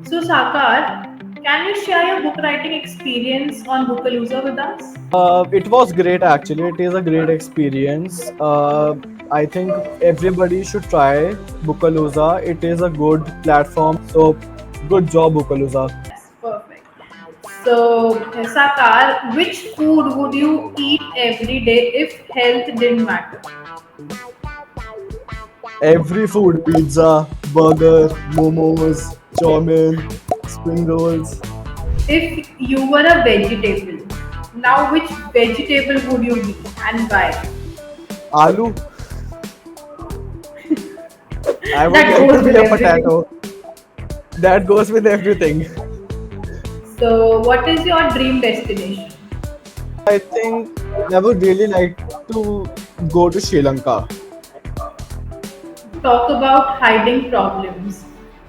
So, Sakar, can you share your book writing experience on Bookalooza with us? It was great actually. It is a great experience. I think everybody should try Bookalooza. It is a good platform. So, good job, Bookalooza. That's perfect. So, Sakar, which food would you eat every day if health didn't matter? Every food, pizza, burger, momos, chow mein, spring rolls, If you were a vegetable, now which vegetable would you be and why? aloo. I would That like to goes be with a everything. potato. That goes with everything. So, what is your dream destination? I think I would really like to go to Sri Lanka. Talk about hiding problems.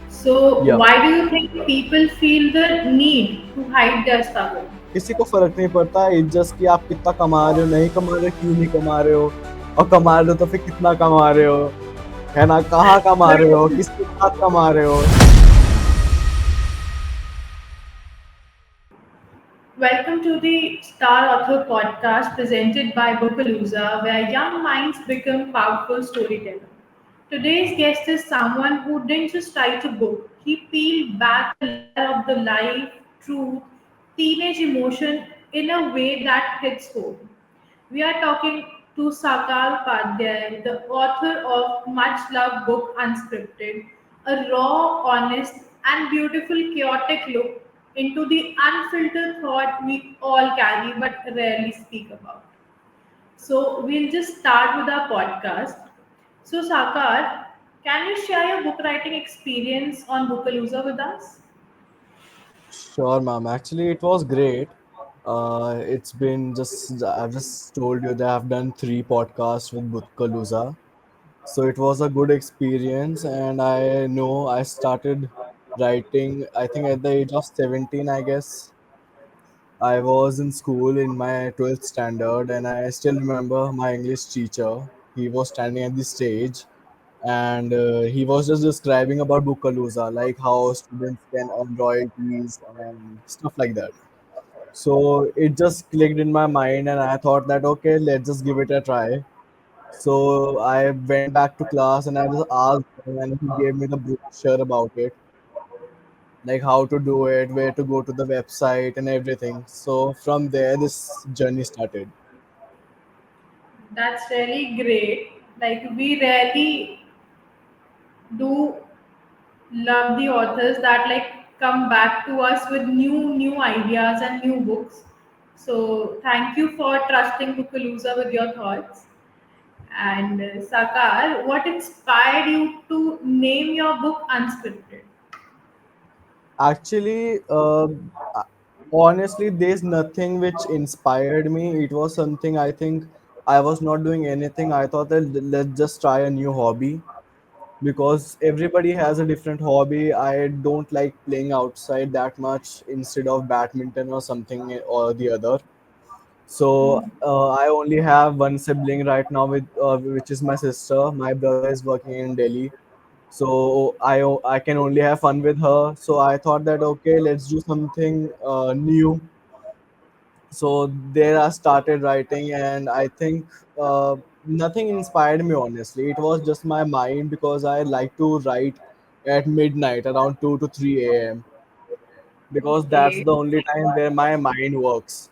So, Yeah. why do you think people feel the need to hide their struggle? किसी को फर्क नहीं पड़ता it's just कि आप कितना कमा रहे हो नहीं कमा रहे हो क्यों नहीं कमा रहे हो और कमा रहे हो तो फिर कितना कमा रहे हो है ना कहाँ कमा But रहे हो किसके साथ कमा रहे हो. welcome to the Star Author podcast presented by Bookalooza, where young minds become powerful storytellers. Today's guest is someone who didn't just write a book, he peeled back a layer of the life, truth, teenage emotion in a way that hits home. We are talking to Saakaar Upadhyay, the author of much loved book Unscripted, a raw, honest, and beautiful chaotic look into the unfiltered thought we all carry but rarely speak about. So we'll just start with our podcast. So Saakar, can you share your book writing experience on Bookalooza with us? Sure, ma'am. Actually, it was great. It's been just I've just told you that I've done 3 podcasts with Bookalooza. So it was a good experience, and I know I started writing. I think at the age of 17, I guess. I was in school in my 12th standard, and I still remember my English teacher. He was standing at the stage, and he was just describing about Bookalooza, like how students can earn royalties and stuff like that. So it just clicked in my mind, and I thought that okay, let's just give it a try. So I went back to class, and I just asked him, and he gave me the brochure about it, like how to do it, where to go to the website, and everything. So from there, this journey started. That's really great. Like we rarely do love the authors that like come back to us with new ideas and new books. So thank you for trusting Bookalooza with your thoughts. And Sakar, what inspired you to name your book Unscripted? Actually, honestly, there's nothing which inspired me. It was something I think I was not doing anything. I thought that let's just try a new hobby because everybody has a different hobby. I don't like playing outside that much instead of badminton or something or the other. So I only have one sibling right now, with which is my sister. My brother is working in Delhi, so I can only have fun with her. So I thought that okay, let's do something new. So there I started writing, and I think nothing inspired me honestly. It was just my mind because I like to write at midnight around 2 to 3 a.m. because that's Okay. the only time where my mind works,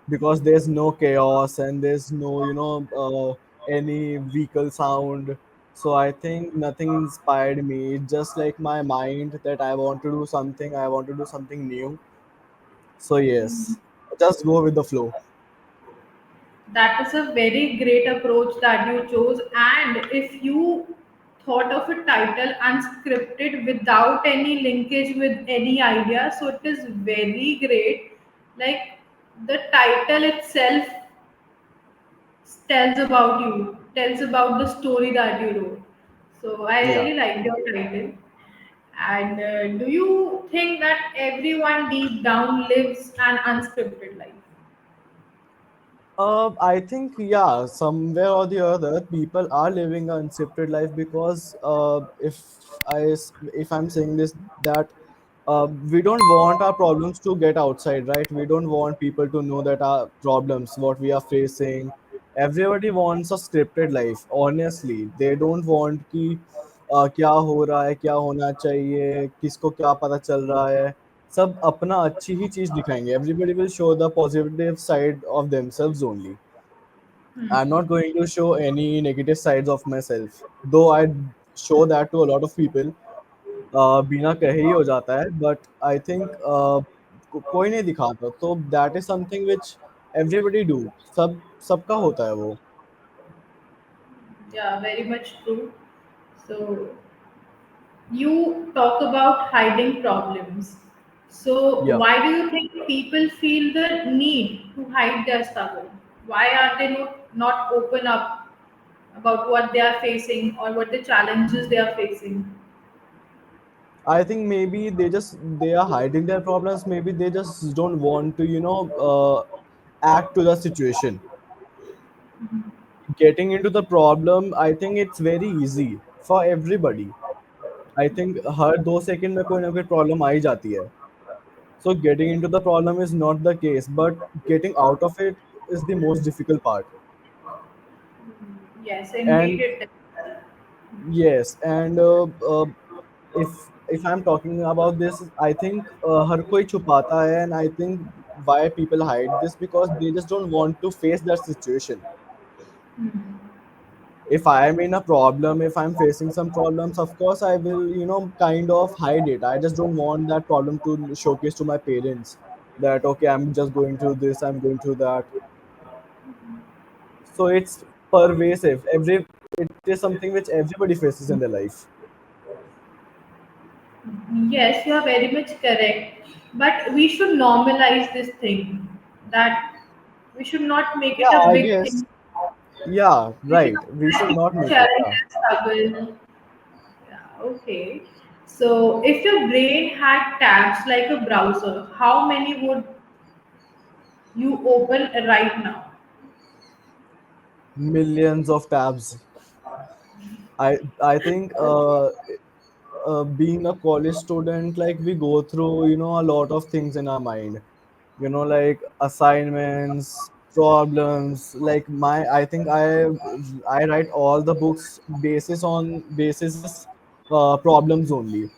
because there's no chaos and there's no any vehicle sound. So I think nothing inspired me. It's just like my mind that I want to do something, I want to do something new. So yes, just go with the flow. That is a very great approach that you chose. And if you thought of a title unscripted without any linkage with any idea, so it is very great. Like the title itself tells about you, tells about the story that you wrote. So I Yeah. really like your title. And do you think that everyone deep down lives an unscripted life? I think yeah, somewhere or the other, people are living an unscripted life because if I'm saying this, that we don't want our problems to get outside, right? We don't want people to know that our problems, what we are facing. Everybody wants a scripted life. Honestly, they don't want कि क्या हो रहा है, क्या होना चाहिए, किसको क्या पता चल रहा है. सब अपना अच्छी ही चीज दिखाएंगे. Everybody will show the positive side of themselves only. I'm not going to show any negative sides of myself, though I show that to a lot of people. बिना कहे ही हो जाता है, but I think कोई नहीं दिखाता, तो that is something which everybody do. सबका होता है वो. Yeah, very much true. So, you talk about hiding problems. So, Yeah. why do you think people feel the need to hide their struggle? Why are they not open up about what they are facing or what the challenges they are facing? I think maybe they are hiding their problems. Maybe they just don't want to, act to the situation. Getting into the problem, I think it's very easy for everybody. I think her 2 second में कोई ना कोई problem आ ही जाती है. So getting into the problem is not the case, but getting out of it is the most difficult part. Yes, indeed And it is. yes, and if I'm talking about this, I think हर कोई छुपाता है, and I think why people hide this because they just don't want to face that situation. If I am in a problem, if I'm facing some problems, of course I will, kind of hide it. I just don't want that problem to showcase to my parents that okay, I'm just going through this, I'm going through that. So it's pervasive. It is something which everybody faces in their life. Yes, you are very much correct. But we should normalize this thing that we should not make it Yeah, a I big guess. thing. Yeah, We should right. not We should not make it. challenge Yeah. and struggle. Yeah, okay. So, if your brain had tabs like a browser, how many would you open right now? Millions of tabs. I think being a college student, like we go through, a lot of things in our mind. Like assignments, problems. Like I think I write all the books basis is problems only.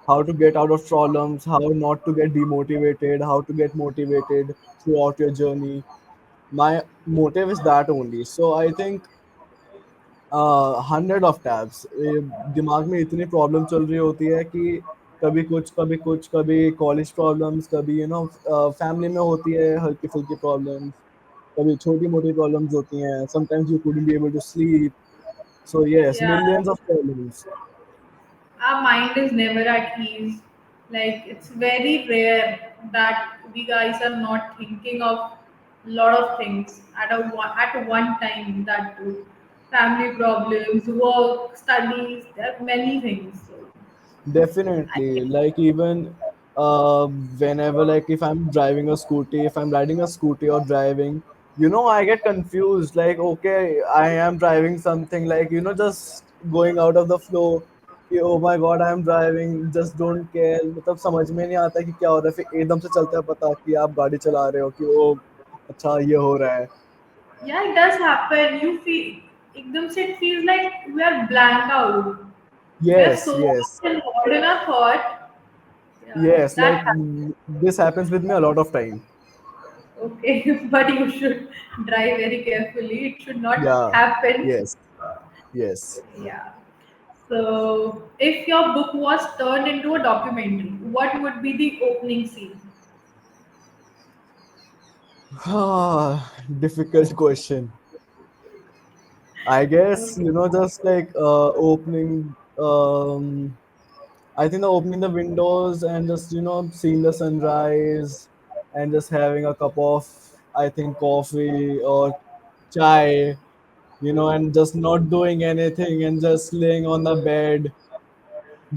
How to get out of problems, how not to get demotivated, how to get motivated throughout your journey. My motive is that only. So I think 100 of tabs. दिमाग में इतनी problem चल रही होती है कि कभी कुछ कभी कॉलेज प्रॉब्लम्स, कभी फैमिली में होती है हल्की फुल्की प्रॉब्लम्स, कभी छोटी मोटी प्रॉब्लम्स होती हैं. Sometimes you couldn't be able to sleep. So yes, Yeah, millions of problems. our mind is never at ease. Like it's very rare that we guys are not thinking of a lot of things at one time. That too, family problems, work, studies. There are many things. So I Definitely. think Like even whenever, like if I'm driving a scooty, if I'm riding a scooty or driving, I get confused. Like, okay, I am driving something like, just going out of the flow. कि oh my god, I am driving, just don't care. मतलब समझ में नहीं आता कि क्या हो रहा है, फिर एकदम से चलता है पता कि आप गाड़ी चला रहे हो कि ओ अच्छा ये हो रहा है. yeah, it does happen. You feel ekdam se it feels like we are blank out. We are Yes, so yes, much involved in our thought. Yeah, yes. that Like happens. this happens with me a lot of time. Okay, but you should drive very carefully. It should not Yeah. happen. Yes. Yes. Yeah. So, if your book was turned into a documentary, what would be the opening scene? Difficult question. I guess, Okay. just like opening, I think the opening the windows and just, seeing the sunrise and just having a cup of, I think, coffee or chai, and just not doing anything and just laying on the bed,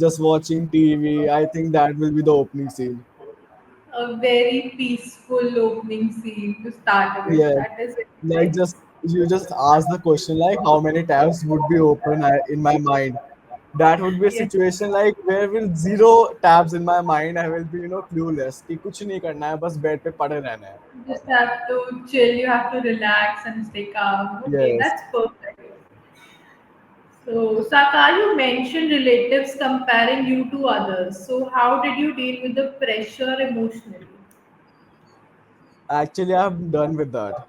just watching TV. I think that will be the opening scene. A very peaceful opening scene to start with. Yeah, That is very like nice. just you just ask the question like how many tabs would be open in my mind. That would be a Yes, situation like where will zero tabs in my mind. I will be clueless कि कुछ नहीं करना है बस bed पे पड़े रहना है. you just have to chill, you have to relax and stay calm. Okay, Yes. that's perfect. So, Sakar, you mentioned relatives comparing you to others. So, how did you deal with the pressure emotionally? Actually, I'm done with that.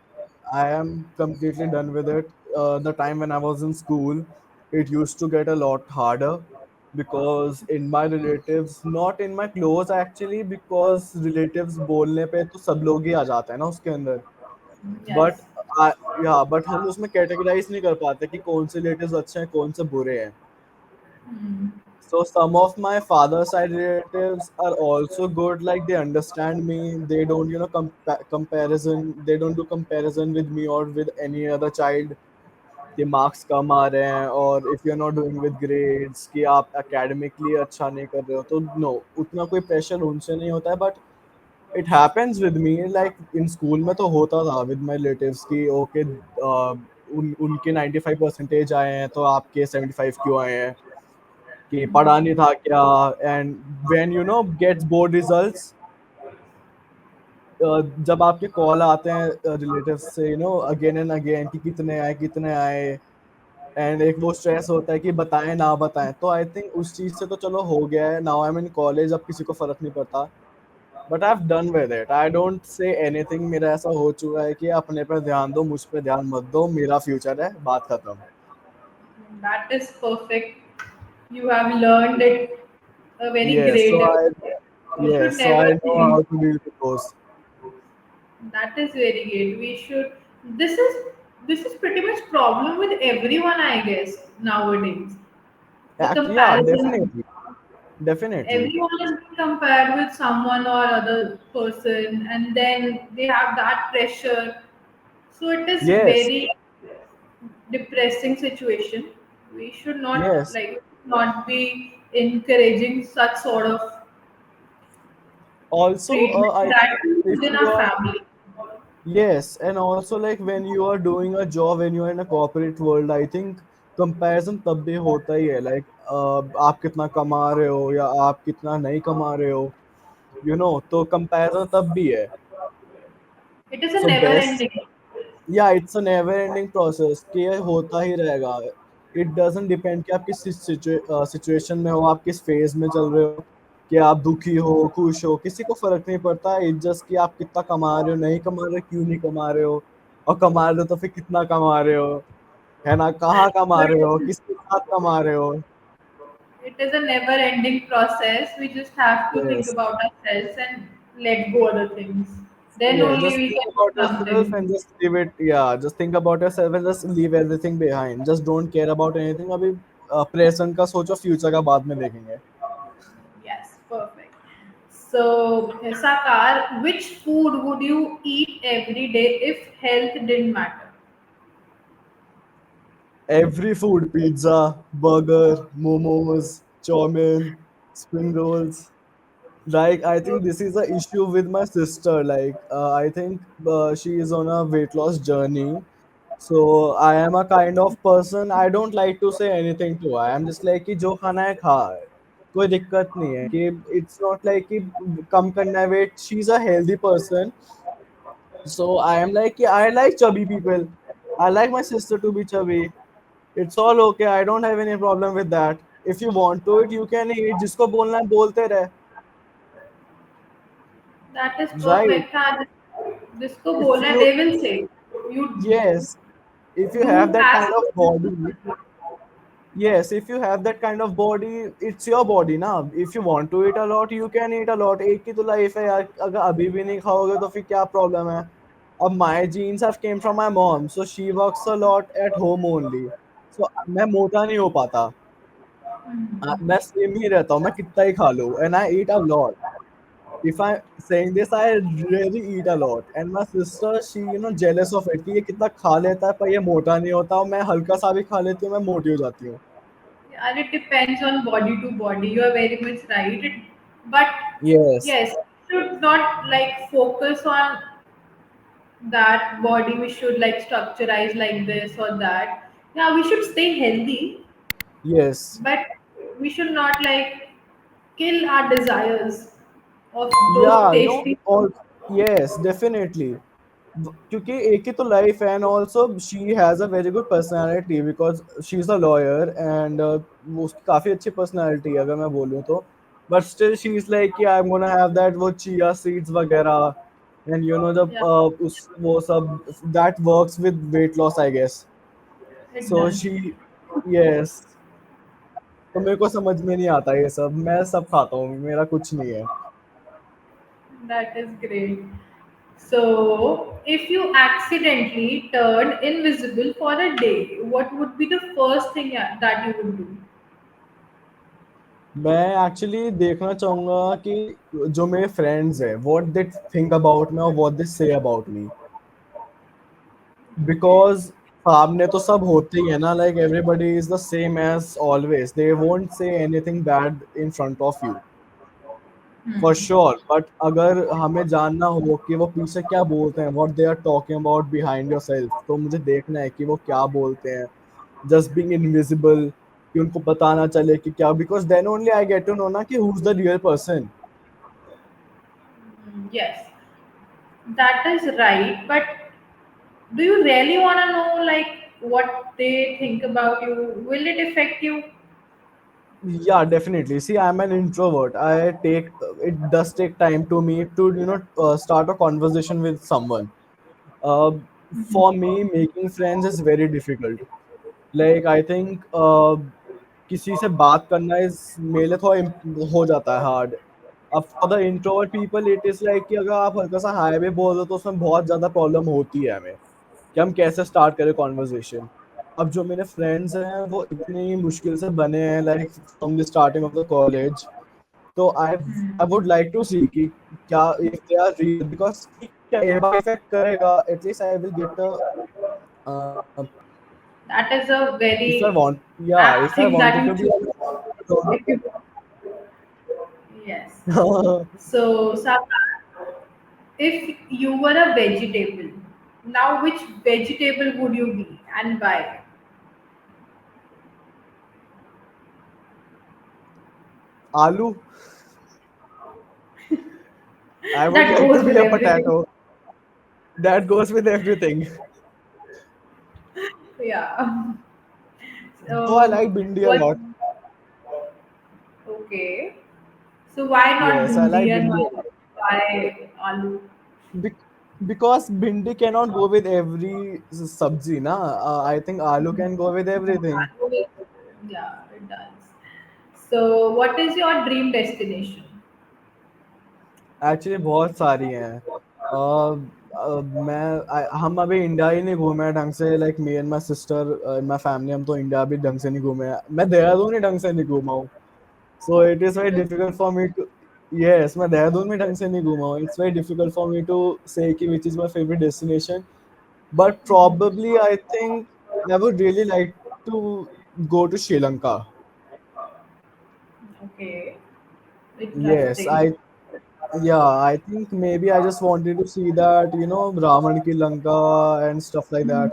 I am completely done with it. The time when I was in school, it used to get a lot harder because in my relatives, not in my close actually, because relatives बोलने पे तो सब लोग ही आ जाते हैं ना उसके अंदर. Yes. But but हम उसमें कैटेगराइज नहीं कर पाते कि कौन से रिलेटिव्स अच्छे हैं कौन से बुरे हैं. Hmm. So some of my father side relatives are also good. Like they understand me. They don't, comparison. They don't do comparison with me or with any other child. कि marks कम आ रहे हैं और if you're not doing with grades कि आप academically अच्छा नहीं कर रहे हो तो no उतना कोई pressure उनसे नहीं होता है but it happens with me like in school में तो होता था with my relatives कि okay उनके 95 परसेंटेज आए हैं तो आपके 75 क्यों आए हैं कि पढ़ा नहीं था क्या and when gets board results जब आपके कॉल आते हैं रिलेटिव्स से अगेन एंड अगेन कि कितने आए एंड एक वो स्ट्रेस होता है कि बताएं ना बताएं तो आई थिंक उस चीज से तो चलो हो गया है now I am in college अब किसी को फर्क नहीं पड़ता but I have done with it I don't say anything मेरा ऐसा हो चुका है कि अपने पे ध्यान दो मुझ पे ध्यान मत दो मेरा फ्यूचर है बात खत्म That is perfect. You have learned it a very yes great so I way. We should yes so never I know think. how to deal with those. That is very great. We should. This is this is pretty much problem with everyone, I guess, nowadays. The Yeah, comparison. definitely. Definitely. Everyone is being compared with someone or other person, and then they have that pressure. So it is Yes. very depressing situation. We should not Yes. like not be encouraging such sort of Also, treatment I that think too if within you our are, family. yes, and also like when you are doing a job, when you are in a corporate world, I think comparison तब भी होता ही है. Like, आप कितना कमा रहे हो या आप कितना नहीं कमा रहे हो, तो comparison तब भी है. It is a So never best ending. या it's a never ending process कि ये होता ही रहेगा इट डजंट डिपेंड कि आप किस सिचुएशन में हो आप किस फेज में चल रहे हो कि आप दुखी हो खुश हो किसी को फर्क नहीं पड़ता इट जस्ट कि आप कितना कमा रहे हो नहीं कमा रहे हो क्यों नहीं कमा रहे हो और कमा रहे हो तो फिर कितना कमा रहे हो है ना कहाँ कमा But रहे हो किसके साथ कमा रहे हो it is a never ending process. We just have to think yes about ourselves and let go other things. Then yeah only just we think can about do yourself something. and just leave it yeah just think about yourself and just leave everything behind just don't care about anything अभी present का सोचो future का बाद में देखेंगे Yes, perfect. So, Sakar, which food would you eat every day if health didn't matter? every food pizza burger momos chow mein spring rolls like I think this is the issue with my sister like I think she is on a weight loss journey so I am a kind of person I don't like to say anything to her I am just like कि जो खाना है खा कोई दिक्कत नहीं है कि it's not like कि कम करना है weight she's a healthy person so I am like कि I like chubby people I like my sister to be chubby it's all okay I don't have any problem with that if you want to it you can eat जिसको बोलना है बोलते रहे That is right perfect. हाँ, जिसको if बोलना है, you they will say. You yes if you have do that have kind of body yes if you have that kind of body it's your body now if you want to eat a lot you can eat a lot एक ही तो life है यार अगर अभी भी नहीं खाओगे तो फिर क्या प्रॉब्लम है अब my genes have came from my mom so she works a lot at home only so मैं मोटा नहीं हो पाता मैं सेम ही रहता हूँ मैं कितना ही खा लूँ and I eat a lot if I saying this I really eat a lot and my sister she jealous of it कि ये कितना खा लेता है पर ये मोटा नहीं होता और मैं हल्का सा भी खा लेती हूँ मैं मोटी हो जाती हूँ and it depends on body to body. You are very much right. But yes yes, should not like focus on that body. We should like structurize like this or that. Yeah, we should stay healthy, Yes. but we should not like kill our desires of those Yeah, no, tasty. all yes, definitely. क्योंकि एक ही तो life है, and also she has a very good personality because she is a lawyer, and वो उसकी काफी अच्छी personality है अगर मैं बोलूँ तो. But still she is like कि I am gonna have that वो चिया सीड्स वगैरह, एंड यू नो जब Yeah, उस वो सब that works with weight loss I guess. it so does. She yes. तो मेरे को समझ में नहीं आता ये सब, मैं सब खाता हूँ, मेरा कुछ नहीं है. That is great. So, if you accidentally turn invisible for a day, what would be the first thing that you would do? मैं एक्चुअली देखना चाहूंगा कि जो मेरे फ्रेंड्स हैं what they think about me और what they say about me, Okay. Because सामने तो सब होते ही है ना, like everybody is the same as always, they won't say anything bad in front of you for sure. But अगर हमें जानना हो कि वो पीछे क्या बोलते हैं, what they are talking about behind your self, तो मुझे देखना है कि वो क्या बोलते हैं. जस्ट बीइंग इनविजिबल, कि उनको पता ना चले कि क्या, because then only I get to know ना कि who is the real person. Yes, that is right. But do you really want to know like what they think about you? Will it affect you? Yeah, definitely. See, I'm an introvert. I take it does take time to me to start a conversation with someone. Uh, for me, making friends is very difficult. Like I think किसी से बात करना is मेरे लिए थोड़ा हो जाता है hard. अब for the introvert people it is like कि अगर आप हल्का सा हाय भी बोल दो तो उसमें बहुत ज्यादा प्रॉब्लम होती है हमें कि हम कैसे स्टार्ट करें कॉन्वर्जेशन. अब जो मेरे फ्रेंड्स हैं वो इतनी मुश्किल से बने हैं, like from the starting of the college. तो I would like to see कि क्या if they are real, because क्या ये बात इफेक्ट करेगा, at least I will get a That is a if I very want, yeah, apt if I thing that wanted you to be choose. If you, yes. a So, Saakaar, if you were a vegetable, now which vegetable would you be and why? aloo, I would That like to goes be with a everything. potato. That goes with everything. Yeah. Though I So, like bindi a what? lot. Okay. So why not Yes, I bhundi like and bindi a lot. why aloo? Bec- because bindi cannot go with every sabji, na. I think aloo can go with everything. Aloo yeah, it does. So, what is your dream destination? Actually बहुत सारी हैं. हम अभी India ही नहीं घूमे हैं ढंग से, like me and my sister my family, हम तो इंडिया भी ढंग से नहीं घूमे हैं. मैं देहरादून ही ढंग से नहीं घूमा हूँ. So it is very difficult for me too. Yes, मैं देहरादून में ढंग से नहीं घूमा हूँ. It's very difficult for me to say कि which is my favourite destination. But probably I think I would really like to go to Sri Lanka. Okay, Yes, interesting. yeah, I think maybe I just wanted to see that, Ravan ki Lanka and stuff like that.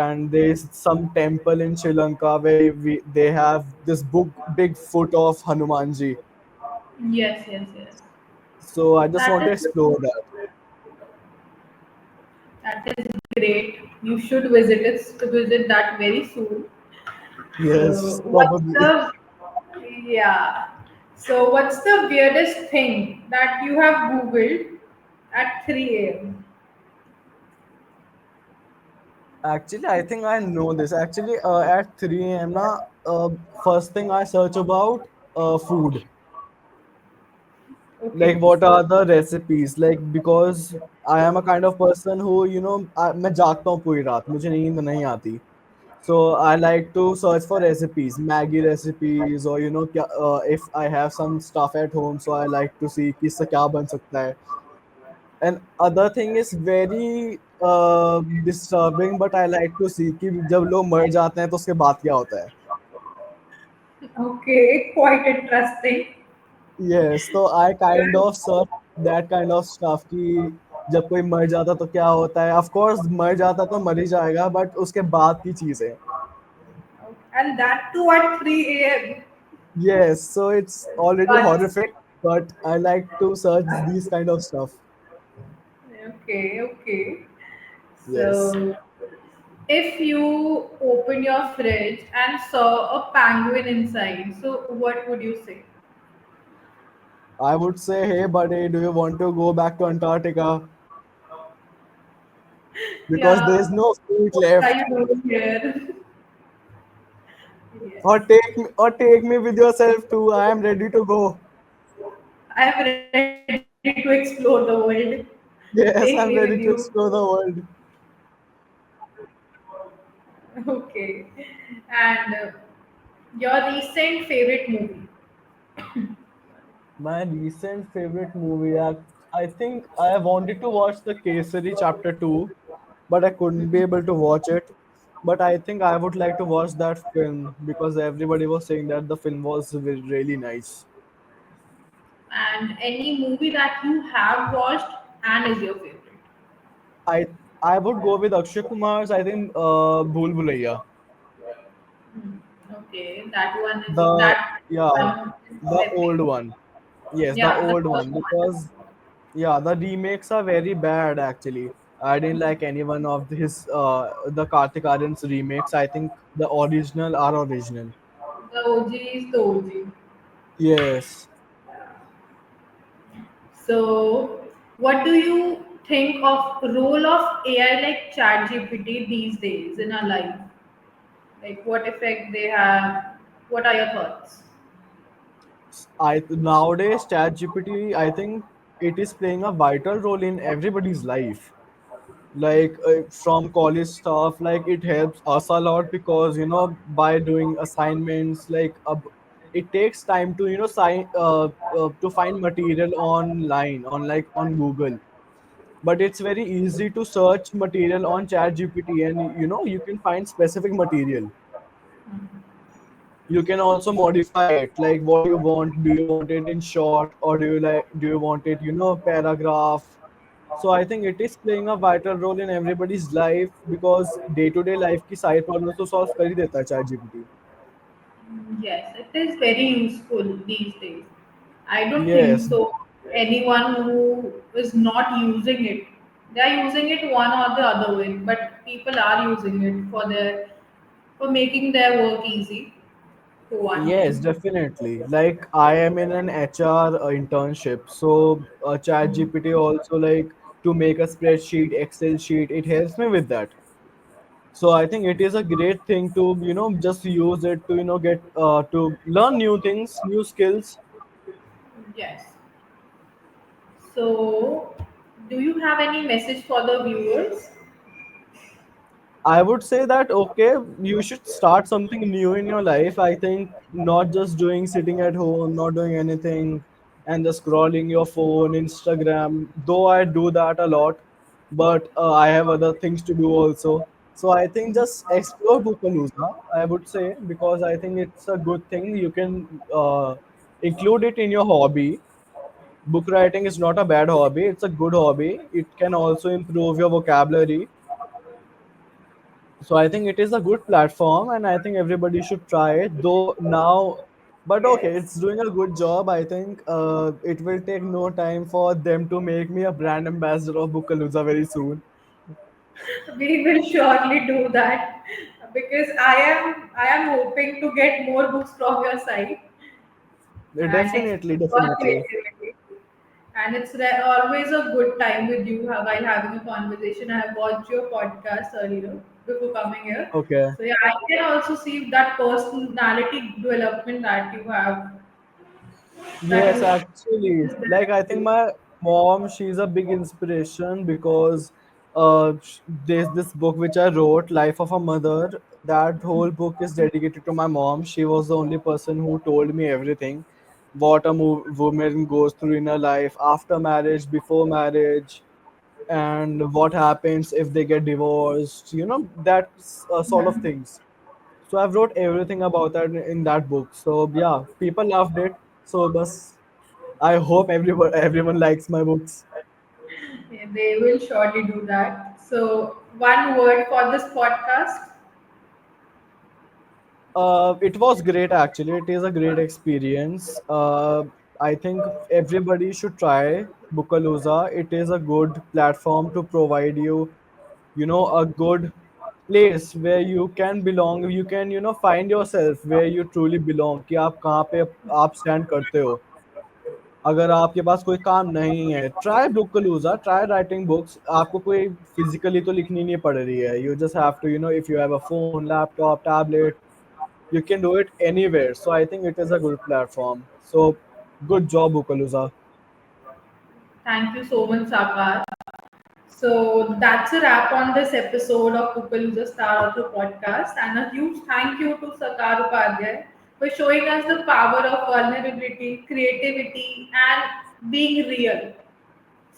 And there's some temple in Sri Lanka where they have this big foot of Hanumanji. Yes, yes, yes. So I just That want to is explore that. that is great. You should visit that very soon. Yes, So, what's probably. the yeah? So, what's the weirdest thing that you have Googled at 3 a.m.? Actually, I think I know this. Actually, at 3 a.m. na, first thing I search about food. Like Okay, what so are the recipes, like because I am a kind of person who मैं जागता हूँ पूरी रात, मुझे नींद नहीं आती. So I like to search for recipes, Maggie recipes, or if I have some stuff at home, so I like to see कि इससे क्या बन सकता है. And other thing is very disturbing, but I like to see कि जब लोग मर जाते हैं तो उसके बाद क्या होता है. okay, quite interesting. yes, तो I kind of search that kind of stuff कि जब कोई मर जाता तो क्या होता है. Of course मर जाता तो मर ही जाएगा, but उसके बाद की चीजें. And that too at 3 a.m. Yes, so it's already But horrific, but I like to search these kind of stuff. okay, okay. Yes, So if you open your fridge and saw a penguin inside, so what would you say? I would say, hey buddy, do you want to go back to Antarctica? Because Yeah, there's no food what are left. you doing here? Yes. Or take me with yourself too. I am ready to go. I am ready to explore the world. Take me with Yes, you. I'm ready to explore the world. Okay. And your recent favorite movie? My recent favorite movie, I think I wanted to watch the Kesari Chapter 2, but I couldn't be able to watch it. But I think I would like to watch that film because everybody was saying that the film was really nice. And any movie that you have watched and is your favorite? I I would go with Akshay Kumar's, I think, Bhool Bhulaiya. Okay, that one is The that Yeah, one is the old epic. one. Yes, the Yeah, the old first one one. because yeah, the remakes are very bad actually. I didn't like any one of his the Kartik Aaryan's remakes. I think the original are original. The OG is the OG. Yes, So, what do you think of role of AI like ChatGPT these days in our life? Like, what effect they have? What are your thoughts? I nowadays ChatGPT, I think it is playing a vital role in everybody's life. Like from college stuff, like it helps us a lot because by doing assignments, like it takes time to to find material online on Google, but it's very easy to search material on ChatGPT, and you can find specific material. You can also modify it, like what you want. Do you want it in short, or do you want it paragraph? So I think it is playing a vital role in everybody's life because day to day life की सारी problems तो solve कर ही देता है ChatGPT. Yes, it is very useful these days. I don't think Yes, so. Anyone who is not using it, they are using it one or the other way, but people are using it for making their work easy. For one yes, thing. definitely. Like I am in an HR internship, so ChatGPT also like to make a spreadsheet, Excel sheet. It helps me with that. So I think it is a great thing to just use it to get to learn new things, new skills. Yes. So, do you have any message for the viewers? I would say that okay, you should start something new in your life. I think not just doing sitting at home, not doing anything, and just scrolling your phone, Instagram. Though I do that a lot, but I have other things to do also. So I think just explore Bookalooza. I would say because I think it's a good thing. You can include it in your hobby. Book writing is not a bad hobby. It's a good hobby. It can also improve your vocabulary, so I think it is a good platform, and I think everybody should try it. Though now, but okay, Yes. it's doing a good job. I think it will take no time for them to make me a brand ambassador of Bookalooza very soon. We will surely do that because I am hoping to get more books from your site and Definitely, explore your definitely. creativity. And it's always a good time with you while having a conversation. I have watched your podcast earlier before coming here. Okay. So yeah, I can also see that personality development that Yes, you actually, like I think my mom, she's a big inspiration because there's this book which I wrote, Life of a Mother. That whole book is dedicated to my mom. She was the only person who told me everything, what a woman goes through in her life after marriage, before marriage, and what happens if they get divorced. That sort of things. So I've wrote everything about that in that book. So yeah, people loved it. So bus. I hope everyone likes my books. Yeah, they will surely do that. So, one word for this podcast. It was great actually. It is a great experience. I think everybody should try Bookalooza. It is a good platform to provide you, a good place where you can belong. You can, find yourself where you truly belong. कि आप कहाँ पे आप stand करते हो. अगर आपके पास कोई काम नहीं है, ट्राई बुकलूजा, ट्राई राइटिंग बुक्स. आपको कोई फिजिकली तो लिखनी नहीं पड़ रही है. You just have to, if you have a phone, laptop, tablet, you can do it anywhere. So I think it is a good platform. So good job, Bookalooza. Thank you so much, Saakar. So that's a wrap on this episode of Bookalooza Star Author podcast. And a huge thank you to Saakaar Upadhyay for showing us the power of vulnerability, creativity, and being real.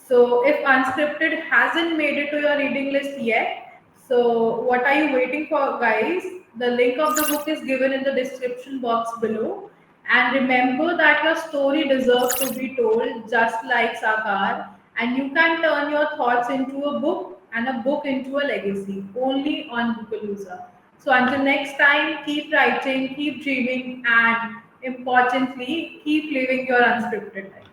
So if Unscripted hasn't made it to your reading list yet, so what are you waiting for, guys? The link of the book is given in the description box below. And remember that your story deserves to be told just like Sakar, and you can turn your thoughts into a book and a book into a legacy only on Bookalooza. So until next time, keep writing, keep dreaming, and importantly, keep living your unscripted life.